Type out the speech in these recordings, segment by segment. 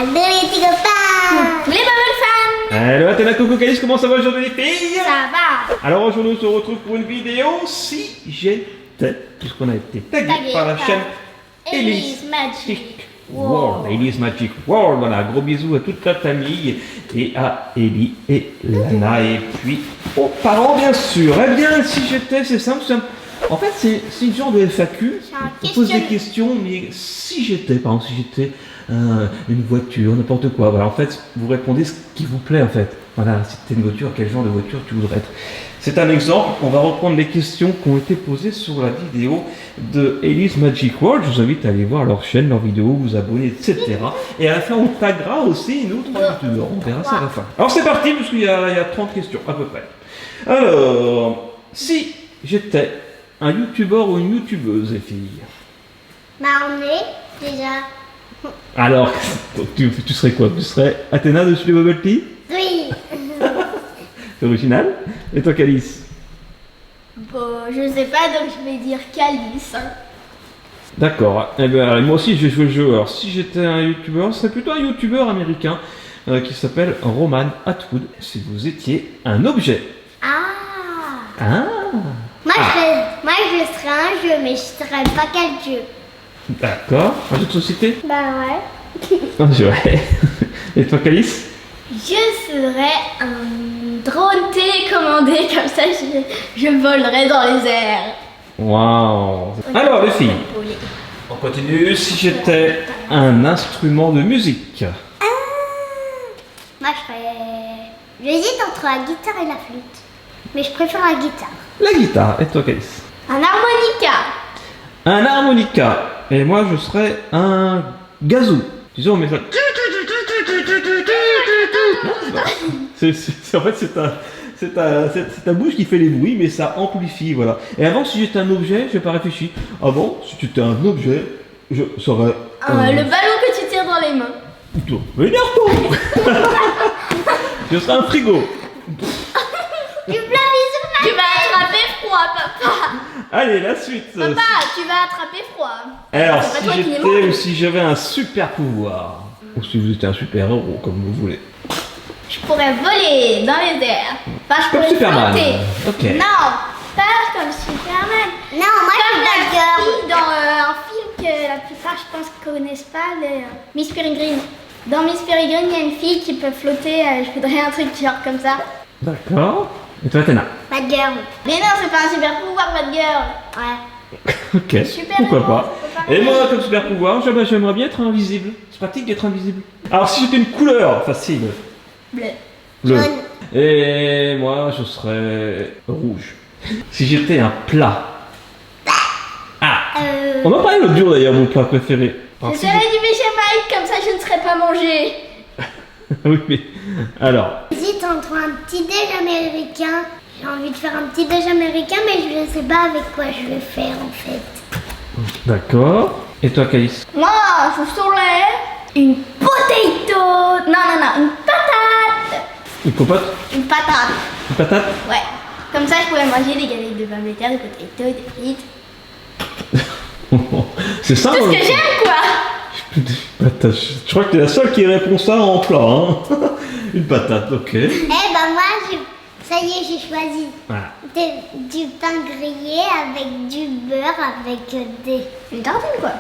Allô les petits copains. Les Bubble Fans. Hello Athéna, coucou Calice, comment ça va aujourd'hui les filles? Ça va. Alors aujourd'hui on se retrouve pour une vidéo Si j'étais, puisqu'on a été tagué par la chaîne Elise Magic World. Elise Magic World, voilà, gros bisous à toute la famille et à Ellie et Lana et puis aux parents bien sûr. Eh bien si j'étais, c'est simple, en fait c'est une genre de FAQ, on pose des questions, mais si j'étais, par exemple si j'étais une voiture, n'importe quoi, voilà, en fait vous répondez ce qui vous plaît en fait. Voilà, si tu es une voiture, quel genre de voiture tu voudrais être? C'est un exemple, on va reprendre les questions qui ont été posées sur la vidéo de Elise Magic World. Je vous invite à aller voir leur chaîne, leurs vidéos, vous abonner, etc. Et à la fin, on taguera aussi une autre youtubeur. On verra ça à la fin. Alors c'est parti, parce qu'il y a 30 questions à peu près. Alors, si j'étais un youtubeur ou une youtubeuse, les filles? Bah on est déjà. Alors, tu serais quoi? Tu serais Athéna de chez les Bubble Tea? Oui. C'est original. Et toi, Calice? Bon, je sais pas, donc je vais dire Calice. D'accord. Eh bien, moi aussi, j'ai joué le jeu. Alors, si j'étais un youtubeur, ce serait plutôt un youtubeur américain qui s'appelle Roman Atwood. Si vous étiez un objet. Ah. Ah. Moi je serais un jeu, mais je serais pas quel jeu. D'accord. Un jeu de société? Bah ouais. Un jeu, ouais. Et toi, Calice? Je serais un drone télécommandé, comme ça je volerais dans les airs. Waouh. Alors, les filles, on continue. Si j'étais un instrument de musique? Moi je serais. J'hésite entre la guitare et la flûte. Mais je préfère la guitare. La guitare. Et toi, Calice? Un harmonica. Un harmonica. Et moi, je serais un gazou. Disons, on met ça. En fait, c'est ta bouche qui fait les bruits, mais ça amplifie, voilà. Et avant, si j'étais un objet, je n'ai pas réfléchi. Avant, si tu étais un objet, je serais. Le ballon que tu tires dans les mains. Énerve-toi. Je serais un frigo. Du plat bisou. Tu vas attraper froid, papa. Allez, la suite. Papa, tu vas attraper froid. Alors, C'est pas si toi qui les j'étais manges. ou si j'avais un super pouvoir, ou si vous étiez un super héros, comme vous voulez. Je pourrais voler dans les airs. Enfin, je Comme pourrais Superman. flotter. Ok. Non, pas comme Superman. Non, moi Comme je la suis girl. fille dans un film que la plupart, je pense, connaissent pas, Miss Peregrine. Dans Miss Peregrine, il y a une fille qui peut flotter. Je voudrais un truc genre comme ça. D'accord. Et toi, Athéna? Bad girl. Mais non, c'est pas un super pouvoir, Bad Girl. Ouais. Ok, Super pourquoi héros, pas. c'est pas Et moi, pareil. comme super pouvoir, j'aimerais bien être invisible. C'est pratique d'être invisible. Alors, si j'étais une couleur, facile. Bleu. Bleu. Jaune. Et moi, je serais rouge. Si j'étais un plat. Ah. On en parlait l'autre jour d'ailleurs, mon plat préféré. Alors, Je si serais du béchamel, comme ça je ne serais pas mangé. Oui, mais. Alors. J'hésite entre un petit déj américain. J'ai envie de faire un petit déj américain, mais je ne sais pas avec quoi je vais faire en fait. D'accord. Et toi, Calice? Moi, je serais une potato. Non, une patate. Une popote? Une patate. Une patate? Ouais. Comme ça, je pourrais manger des galettes de pommes de terre, des potatoes, des frites. C'est ça, Tout ce hein, que j'aime, quoi. Patate. Je crois que t'es la seule qui répond ça en plat, hein. Une patate, ok. Eh ben moi, ça y est, j'ai choisi. Voilà. Du pain grillé avec du beurre, avec des, Une tartine, quoi.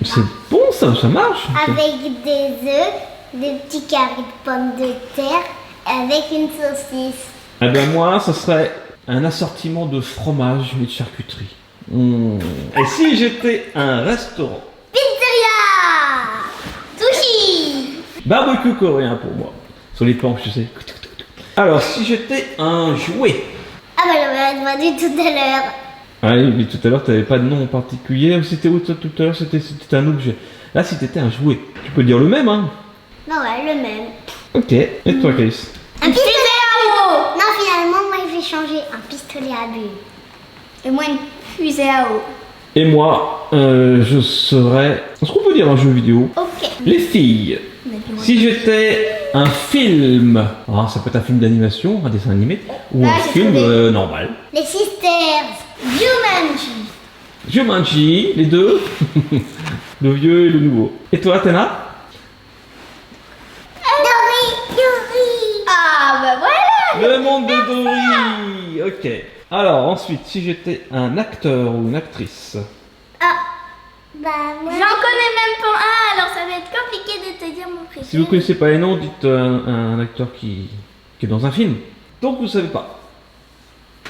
C'est bon, ça marche. avec des œufs, des petits carrés de pommes de terre, avec une saucisse. Eh ben moi, ça serait un assortiment de fromage et de charcuterie. Et si j'étais un restaurant? Pizzeria, sushi. Barbecue coréen pour moi. Sur les planches, tu sais. Alors, si j'étais un jouet? Ah bah j'avais demandé tout à l'heure. Ah oui, mais tout à l'heure, t'avais pas de nom en particulier. C'était où toi, tout à l'heure? C'était un objet. Là, si t'étais un jouet, tu peux dire le même, hein? Non ouais, le même. Ok. Et toi, Calice? Un pistolet à eau. Non finalement, moi je vais changer un pistolet à bulles. Et moi, une fusée à eau. Et moi, je serais... Est-ce qu'on peut dire un jeu vidéo? Ok. Les filles, si j'étais un film, ça peut être un film d'animation, un dessin animé, ou Ah, un j'ai film trouvé. normal. Les sisters. Jumanji. Jumanji, les deux, le vieux et le nouveau. Et toi, Athéna? Le monde de Dory. Ok. Alors ensuite, si j'étais un acteur ou une actrice. Bah, moi. J'en connais même pas un, alors ça va être compliqué de te dire mon préféré. Si vous connaissez pas les noms, dites un acteur qui est dans un film. Donc vous savez pas.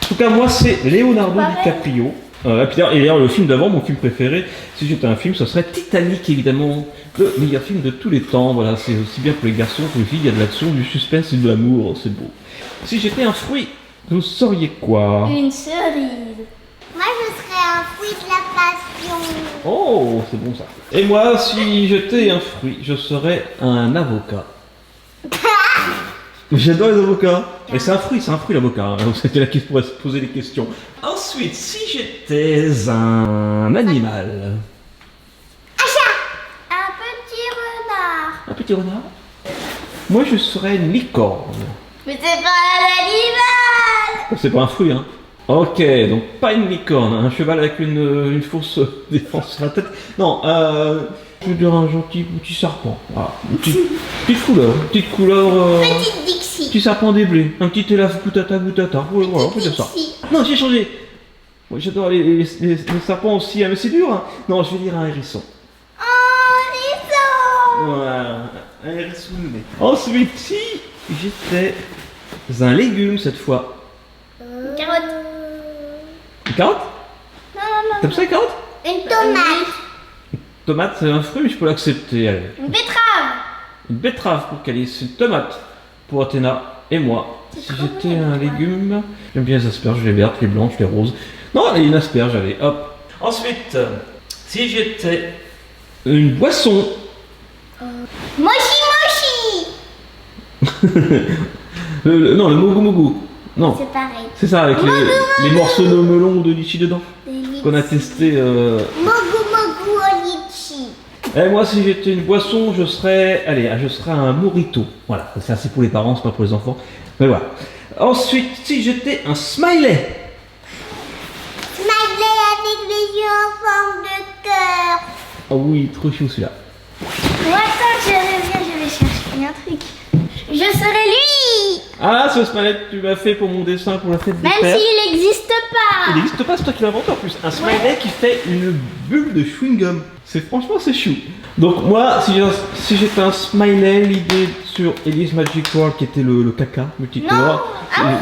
En tout cas, moi c'est Leonardo Pareil. DiCaprio. Et d'ailleurs, le film d'avant, mon film préféré, si j'étais un film, ce serait Titanic, évidemment. Le meilleur film de tous les temps. Voilà, c'est aussi bien pour les garçons que les filles. Il y a de l'action, du suspense et de l'amour. C'est beau. Si j'étais un fruit, vous sauriez quoi? Une cerise. Moi, je serais un fruit de la passion. Oh, c'est bon ça. Et moi, si j'étais un fruit, je serais un avocat. J'adore les avocats. Et c'est un fruit l'avocat. Hein. C'était là qu'il pourrait se poser des questions. Ensuite, si j'étais un animal. Un petit renard. Un petit renard. Moi, je serais une licorne. Mais c'est pas un animal. C'est pas un fruit, hein. Ok, donc pas une licorne, un cheval avec une fausse défense sur la tête. Non, je veux dire un gentil petit serpent. Voilà. Petite couleur. Petite Dixie. Petit serpent des blés, un petit élève boutata. Ouais, voilà, on peut dire ça. Dixie. Non, j'ai changé. Moi, j'adore les serpents aussi, hein, mais c'est dur. Hein. Non, je vais dire un hérisson. Oh, les Voilà, un hérisson. Ensuite, si j'étais un légume cette fois. Une carotte. Une carotte? Non. T'aimes ça les carottes? Une tomate. Tomate, c'est un fruit, mais je peux l'accepter. Allez. Une betterave. Une betterave pour Calice, une tomate pour Athéna et moi. Si j'étais un légume, j'aime bien les asperges, les vertes, les blanches, les roses. Non, une asperge, allez, hop. Ensuite, si j'étais une boisson. Mochi. Non, le mogu mogu. Non, C'est pareil. c'est ça, avec les morceaux de melon de litchi dedans. Qu'on a testé. Mogu au litchi. Et moi, si j'étais une boisson, je serais un mojito. Voilà, ça c'est pour les parents, c'est pas pour les enfants. Mais voilà. Ensuite, si j'étais un smiley. Smiley avec les yeux en forme de cœur. Oh oui, trop chou celui-là. Ouais, attends, je vais chercher un truc. Je serai lui. Ah, ce smiley que tu m'as fait pour mon dessin pour la fête des Même pères. s'il n'existe pas. Il n'existe pas, c'est toi qui l'as inventé en plus. Un smiley qui fait une bulle de chewing-gum. Franchement, c'est chou. Donc moi, si j'étais un smiley, l'idée sur Ellie's Magic World qui était le caca multicolore,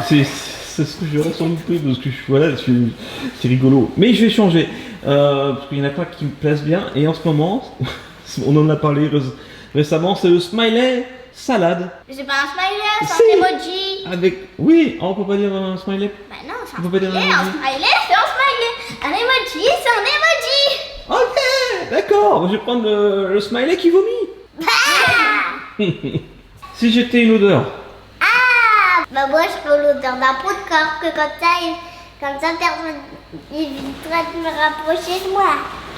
c'est ce que j'aurais sans doute pris parce que voilà, c'est rigolo. Mais je vais changer parce qu'il y en a pas qui me plaisent bien et en ce moment, on en a parlé récemment, c'est le smiley salade. Mais c'est pas un smiley, c'est Si. un emoji. Avec on peut pas dire un smiley. Bah non, c'est On un peut pas dire smiley. un Un emoji. smiley, c'est un smiley. Un emoji, c'est un emoji. Ok, d'accord, je vais prendre le smiley qui vomit. Si j'étais une odeur. Bah moi je serais l'odeur d'un pot de corps que comme ça personne évitera de me rapprocher de moi.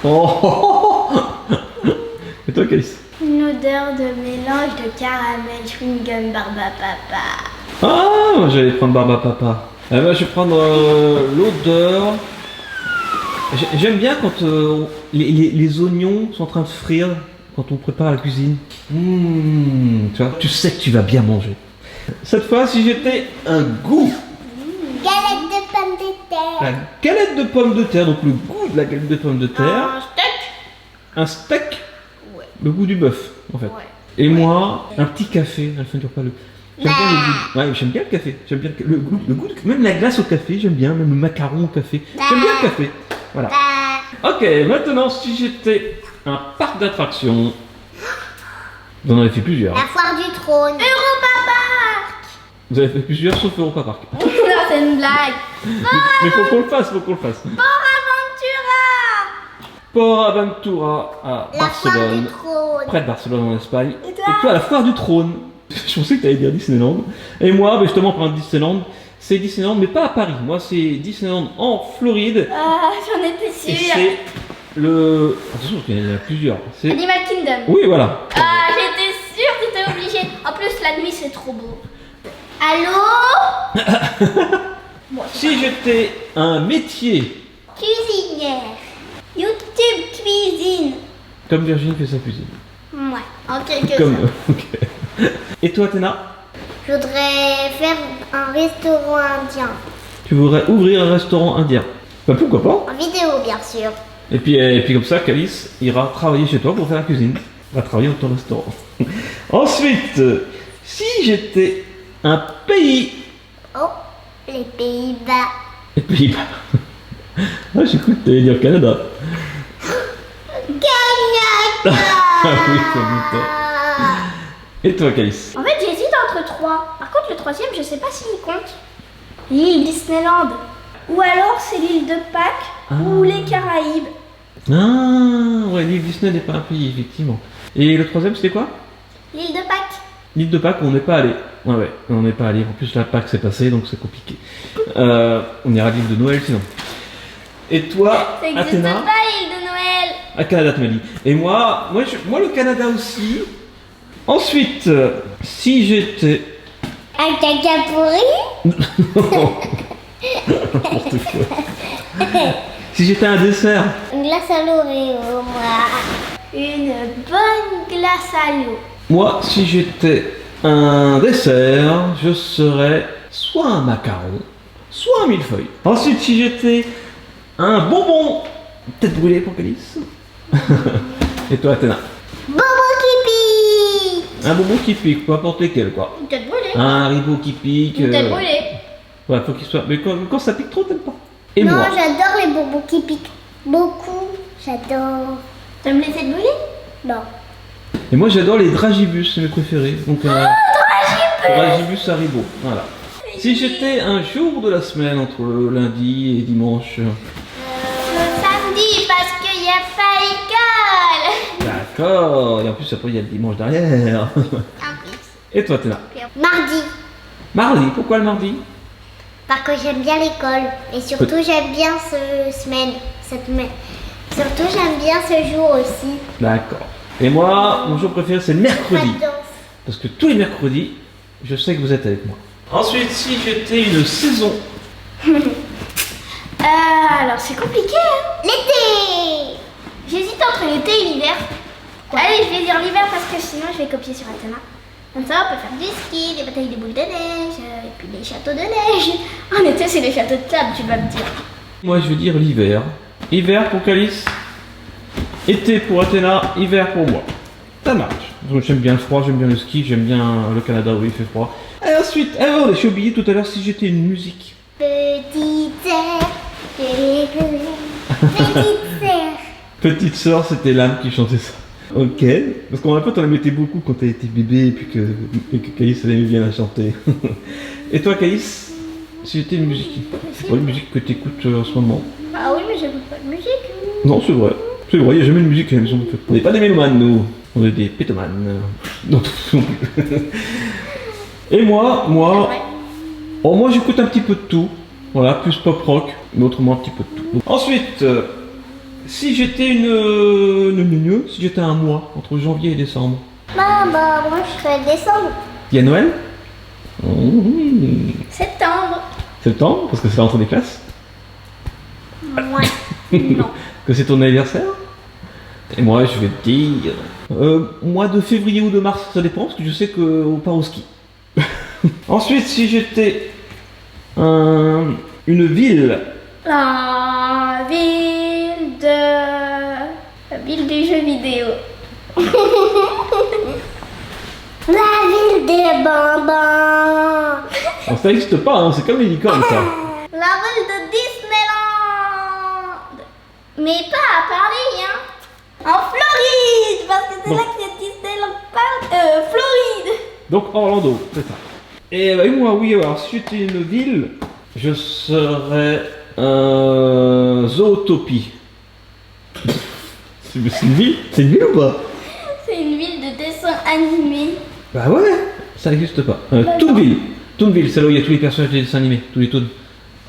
Oh. Et toi, Calice? Une odeur de mélange de caramel, chewing-gum, barbe à papa. Ah, moi, j'allais prendre barbe à papa. Eh ben, je vais prendre l'odeur. J'aime bien quand les oignons sont en train de frire quand on prépare la cuisine. Tu vois, tu sais que tu vas bien manger. Cette fois, si j'étais un goût. Galette de pommes de terre. La galette de pommes de terre, donc le goût de la galette de pommes de terre. Un steak. Un steak. Ouais. Le goût du bœuf, en fait. Ouais. Et moi, un petit café à la fin du repas. J'aime bien le goût. Ouais, j'aime bien le café. J'aime bien le goût. Même la glace au café, j'aime bien. Même le macaron au café. J'aime bien le café. Voilà. Ok, maintenant, si j'étais un parc d'attractions. Vous en avez fait plusieurs. La foire du trône. Europa Park. Vous avez fait plusieurs sauf Europa Park. Non, c'est une blague. Mais faut qu'on le fasse, Port Aventura. Port Aventura à La foire du Barcelone. trône. Près de Barcelone en Espagne. Et toi la foire du trône. Je pensais que tu allais dire Disneyland. Et moi, justement, pour un Disneyland, c'est Disneyland, mais pas à Paris. Moi, c'est Disneyland en Floride. Ah, j'en étais Et sûre. c'est le. Attention, il y en a plusieurs. C'est. Animal Kingdom. Oui, voilà. Ah, j'étais sûre que t'étais obligée. En plus, la nuit, c'est trop beau. Allô. Bon, c'est Si j'étais un métier, Cuisinière. YouTube cuisine. comme Virginie fait sa cuisine. Ouais, en quelque Comme. sorte. Ok. Et toi, Athéna? Je voudrais faire un restaurant indien. Tu voudrais ouvrir un restaurant indien. Bah pourquoi pas. En vidéo, bien sûr. Et puis comme ça, Calice ira travailler chez toi pour faire la cuisine. Il va travailler dans ton restaurant. Ensuite, si j'étais un pays... Oh, les Pays-Bas. Les Pays-Bas. Ah, j'ai cru que tu allais dire Canada. Canada. Ah oui, ça me Et toi, Calice? En fait, j'hésite entre 3. Par contre, le troisième, je sais pas s'il compte. L'île Disneyland. Ou alors c'est l'île de Pâques ou les Caraïbes. Ah, ouais, l'île Disney n'est pas un pays, effectivement. Et le troisième, c'était quoi? L'île de Pâques. L'île de Pâques, on n'est pas allé. Ouais, on n'est pas allé. En plus, la Pâques s'est passée, donc c'est compliqué. On ira à l'île de Noël sinon. Et toi, Ça n'existe Athéna? pas, l'île de Noël. À Canada, tu m'as dit. Et moi, le Canada aussi. Ensuite, si j'étais... Un caca pourri. N'importe quoi. Si j'étais un dessert. Une glace à l'Oreo, moi. Une bonne glace à l'eau. Moi, si j'étais un dessert, je serais soit un macaron, soit un millefeuille. Ensuite, si j'étais un bonbon, tête brûlée pour Calice. Et toi, Athéna? Bobo qui pique. Un bonbon qui pique, peu importe lesquels, quoi. Une tête brûlée. Un Haribo qui pique. Une tête brûlée. Ouais, faut qu'il soit. Mais quand ça pique trop, t'aimes pas. Et Non, moi? j'adore les bonbons qui piquent. Beaucoup. J'adore. T'aimes les têtes brûlées? Non. Et moi, j'adore les dragibus, c'est mes préférés. Donc, dragibus Haribo, voilà. Si j'étais un jour de la semaine entre le lundi et dimanche. Le samedi, parce qu'il n'y a pas école. D'accord. Et en plus, après, il y a le dimanche derrière. En plus. Et toi, Athéna? Mardi. Mardi, pourquoi le mardi? Parce que j'aime bien l'école. Et surtout, j'aime bien cette semaine. Surtout, j'aime bien ce jour aussi. D'accord. Et moi, mon jour préféré, c'est le mercredi. Pas de danse. Parce que tous les mercredis, je sais que vous êtes avec moi. Ensuite, si j'étais une saison. Alors, c'est compliqué, hein. L'été. J'hésite entre l'été et l'hiver. Allez, je vais dire l'hiver parce que sinon je vais copier sur Athéna. Comme ça, on peut faire du ski, des batailles de boules de neige, et puis des châteaux de neige. En été, c'est les châteaux de sable, tu vas me dire. Moi, je veux dire l'hiver. Hiver pour Calice. Été pour Athéna. Hiver pour moi. Ça marche. Donc, j'aime bien le froid, j'aime bien le ski, j'aime bien le Canada où il fait froid. Et ensuite, alors, j'ai oublié tout à l'heure si j'étais une musique. Petite sœur. Petite sœur. Petite sœur, c'était l'âme qui chantait ça. Ok. Parce qu'en fait, on la mettait beaucoup quand elle était bébé et puis que Calice, elle aimait bien la chanter. Et toi, Calice, si j'étais une musique, c'est pas une musique que t'écoutes en ce moment? Ah oui, mais j'aime pas de musique. Non, c'est vrai. C'est vrai, il n'y a jamais de musique à la maison. En fait. On n'est pas des mélomanes, nous. On est des pétomanes. Non, non plus. Et moi, oh, moi j'écoute un petit peu de tout. Voilà, plus pop rock, mais autrement un petit peu de tout. Ensuite, si j'étais si j'étais un mois, entre janvier et décembre. Bah, moi, je serais décembre. Il y a Noël? Septembre. Septembre, parce que c'est la rentrée des classes. Ouais. Non. Que c'est ton anniversaire. Et moi, je vais te dire... mois de février ou de mars, ça dépend, parce que je sais qu'on part au ski. Ensuite, si j'étais une ville... La ville du jeu vidéo. La ville des bonbons. Oh, ça n'existe pas, hein, c'est comme les licornes, ça. La ville de Disneyland. Mais pas à Paris, hein. En Floride, parce que c'est Bon. là qu'il y a Disneyland Floride. Donc, Orlando, c'est ça. Et bah, moi, oui, alors, si j'étais une ville, je serais Zootopie. C'est une ville? C'est une ville ou pas? C'est une ville de dessin animé. Bah ouais, ça n'existe pas. Toonville. Toonville, c'est là où il y a tous les personnages des dessins animés, tous les Toons.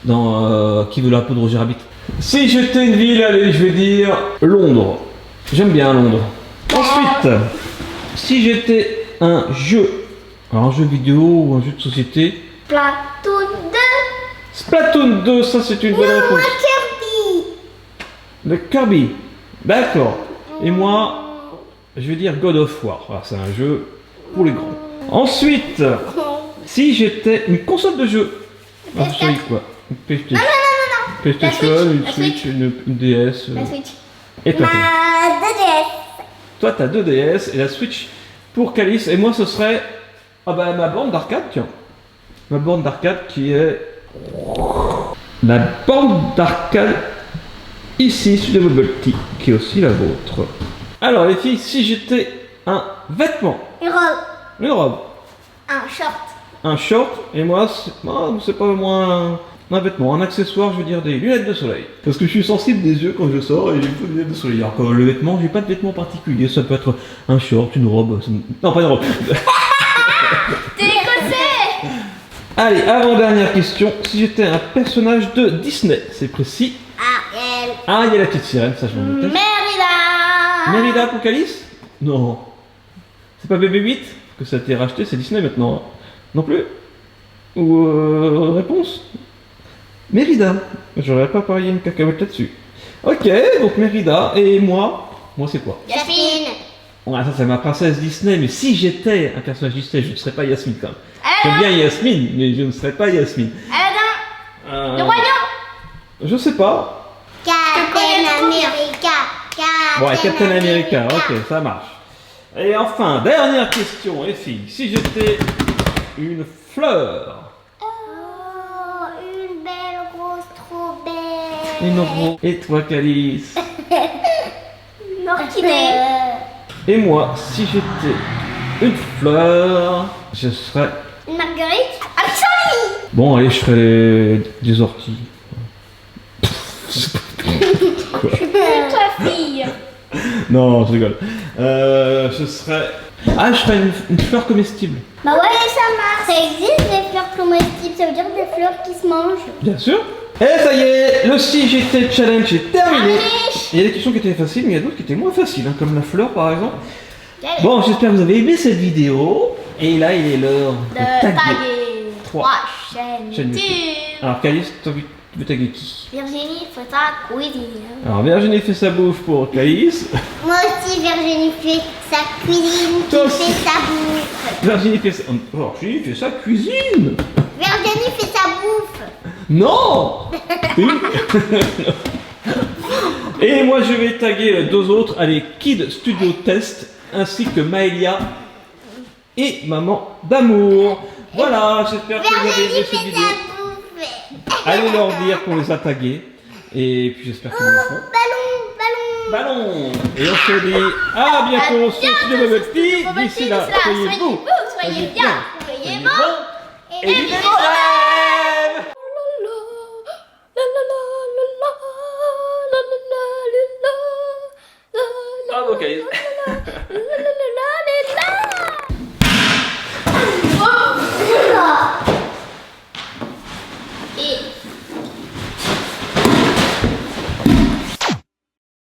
Dans Qui veut la peau de Roger Rabbit. Si j'étais une ville, allez, je vais dire Londres. J'aime bien Londres. Ensuite, si j'étais un jeu, alors un jeu vidéo ou un jeu de société. Platoon 2. Splatoon 2, ça c'est une bonne réponse. Kirby. Le Kirby. D'accord. Et moi, je vais dire God of War. Alors, c'est un jeu pour les grands. Ensuite, Si j'étais une console de jeu. Alors, tu choisis quoi? Une PlayStation. Non. PlayStation, La Switch, une la Switch, Switch. une DS. La Switch. Et toi, Ma 2DS. toi, t'as 2 DS et la Switch pour Calice. Et moi, ce serait ma borne d'arcade, tiens. Ma borne d'arcade qui est la borne d'arcade ici, sur le Bubble Tea, qui est aussi la vôtre. Alors, les filles, si j'étais un vêtement, Une robe. une robe, Un short. un short, et moi, c'est pas vraiment un vêtement, un accessoire, je veux dire des lunettes de soleil. Parce que je suis sensible des yeux quand je sors et il faut des lunettes de soleil. Alors que le vêtement, j'ai pas de vêtement particulier, ça peut être un short, une robe, non pas une robe. T'es écossais. Allez, avant-dernière question, si j'étais un personnage de Disney, c'est précis. Ariel. Ah, il y a la petite sirène, ça je m'en doutais. Mérida. Mérida pour Calice? Non. C'est pas Bébé 8? Que ça a été racheté, c'est Disney maintenant. Non plus? Ou réponse? Mérida. J'aurais pas parié une cacahuète là-dessus. Ok, donc Mérida. Et moi c'est quoi? Yasmine. Ouais, ça c'est ma princesse Disney, mais si j'étais un personnage Disney, je ne serais pas Yasmine quand même. Aladdin. J'aime bien Yasmine, mais je ne serais pas Yasmine. Aladdin. Le royaume. Je sais pas. Captain America. Ouais, Captain America, ok, ça marche. Et enfin, dernière question, les filles. Si j'étais une fleur, Oh, une belle rose trop belle. une rose, et toi Calice? Une orchidée. Et moi, si j'étais une fleur, je serais... Une marguerite. Un pissenlit. Bon, allez, je serais des orties. Toi, fille. Non, je rigole. Je serais... Ah, je serais une fleur comestible. Bah ouais, ça marche. Ça existe des fleurs comestibles, ça veut dire des fleurs qui se mangent. Bien sûr. Et ça y est, le si j'étais challenge est terminé. Il y a des questions qui étaient faciles, mais il y a d'autres qui étaient moins faciles, hein, comme la fleur par exemple. Bon, j'espère que vous avez aimé cette vidéo. Et là, il est l'heure de De taguer. taguer. 3 chaînes chaînes YouTube. YouTube. Alors, Calice, tu veux taguer qui? Virginie fait sa cuisine. Alors, Virginie fait sa bouffe pour Calice. Moi aussi, Virginie fait sa cuisine, qui Toi aussi. fait sa bouffe. Virginie fait sa... Oh, Virginie fait sa cuisine. Virginie fait sa bouffe. Non. Et moi, je vais taguer deux autres. Allez, Kid Studio Test, ainsi que Maëlia et Maman d'amour. Voilà, j'espère que vous avez aimé Virginie cette fait vidéo. sa bouffe. Allez leur dire qu'on les a tagués. Et puis j'espère qu'ils le font. Ballon. Et on se dit à bientôt sur Studio Bubble Tea. D'ici là, soyez beaux, soyez bien, soyez bons. et vivez vos rêves. Bravo, Calice.